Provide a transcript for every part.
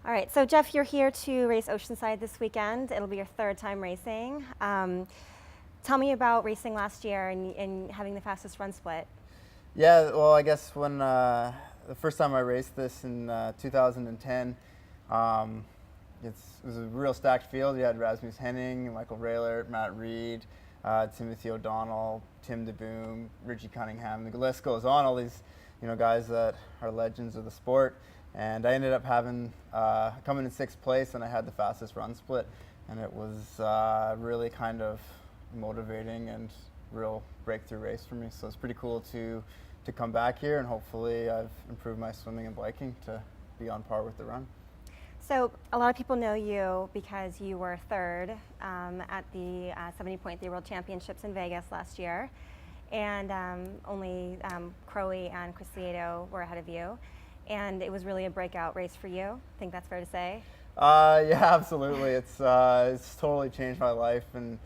All right, so Jeff, you're here to race Oceanside this weekend. It'll be your third time racing. Tell me about racing last year and having the fastest run split. Yeah, well, I guess when the first time I raced this in 2010, it was a real stacked field. You had Rasmus Henning, Michael Raylert, Matt Reed, Timothy O'Donnell, Tim DeBoom, Richie Cunningham. The list goes on. All these, guys that are legends of the sport. And I ended up having coming in sixth place, and I had the fastest run split, and it was really kind of motivating and real breakthrough race for me. So it's pretty cool to come back here, and hopefully I've improved my swimming and biking to be on par with the run. So a lot of people know you because you were third at the 70.3 World Championships in Vegas last year, and only Crowe and Chris Lieto were ahead of you. And it was really a breakout race for you. I think that's fair to say. Yeah, absolutely. It's totally changed my life and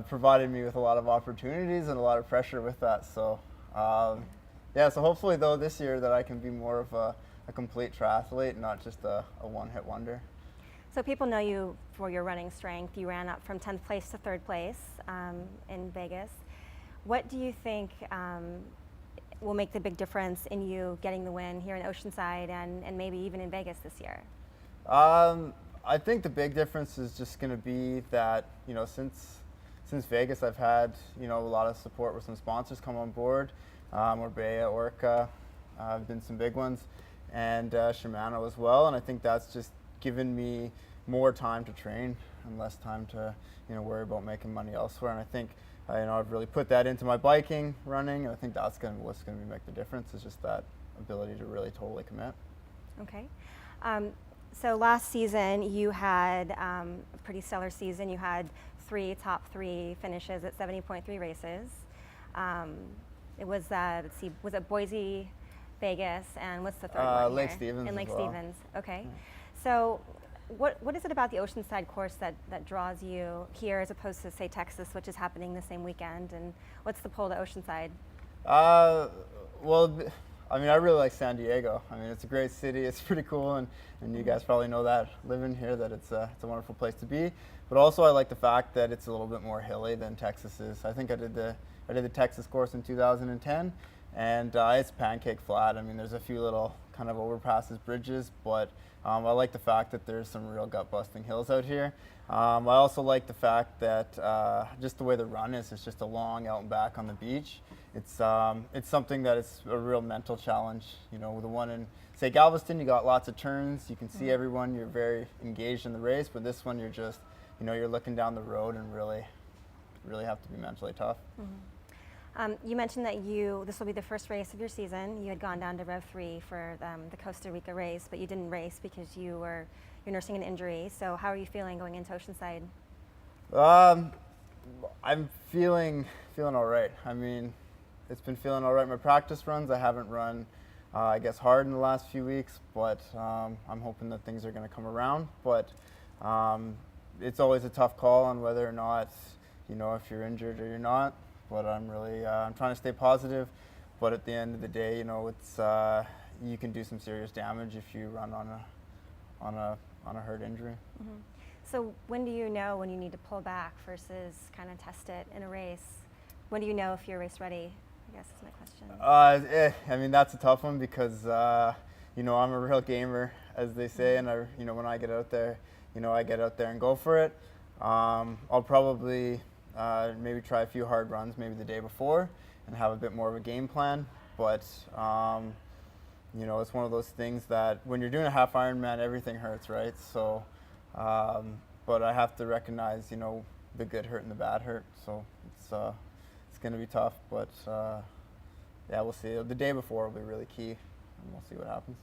provided me with a lot of opportunities and a lot of pressure with that. So yeah, so hopefully though this year that I can be more of a complete triathlete, not just a one-hit wonder. So people know you for your running strength. You ran up from 10th place to 3rd place in Vegas. What do you think will make the big difference in you getting the win here in Oceanside and maybe even in Vegas this year? I think the big difference is just going to be that, since Vegas I've had, a lot of support with some sponsors come on board. Orbea, Orca, have been some big ones, and Shimano as well. And I think that's just given me more time to train and less time to, worry about making money elsewhere. And I think I've really put that into my biking, running, and I think that's what's going to make the difference, is just that ability to really totally commit. Okay. So last season you had a pretty stellar season. You had top three finishes at 70.3 races. It was, let's see, was it Boise, Vegas, and what's the third one Lake here? Stevens. In Lake as well. Stevens, okay. Yeah. So what is it about the Oceanside course that draws you here as opposed to, say, Texas, which is happening the same weekend? And what's the pull to Oceanside? Well, I really like San Diego. It's a great city. It's pretty cool, and you guys probably know that living here, that it's a wonderful place to be. But also I like the fact that it's a little bit more hilly than Texas is. I think I did the Texas course in 2010, and it's pancake flat. There's a few little kind of overpasses, bridges, but I like the fact that there's some real gut-busting hills out here. I also like the fact that just the way the run is, it's just a long out and back on the beach. It's something that is a real mental challenge. With the one in, say, Galveston, you got lots of turns, you can see everyone, you're very engaged in the race, but this one you're just, you're looking down the road and really have to be mentally tough. You mentioned that this will be the first race of your season. You had gone down to Rev 3 for the Costa Rica race, but you didn't race because you're nursing an injury. So how are you feeling going into Oceanside? I'm feeling all right. It's been feeling all right. My practice runs, I haven't run, I guess, hard in the last few weeks, but I'm hoping that things are going to come around. But it's always a tough call on whether or not, if you're injured or you're not. But I'm really I'm trying to stay positive. But at the end of the day, it's you can do some serious damage if you run on a hurt injury. Mm-hmm. So when do you know when you need to pull back versus kind of test it in a race? When do you know if you're race ready? I guess is my question. That's a tough one because I'm a real gamer, as they say, and when I get out there, I get out there and go for it. I'll probably maybe try a few hard runs maybe the day before and have a bit more of a game plan. But it's one of those things that when you're doing a half Ironman, everything hurts, right? So, but I have to recognize, the good hurt and the bad hurt. So it's going to be tough, but yeah, we'll see. The day before will be really key, and we'll see what happens.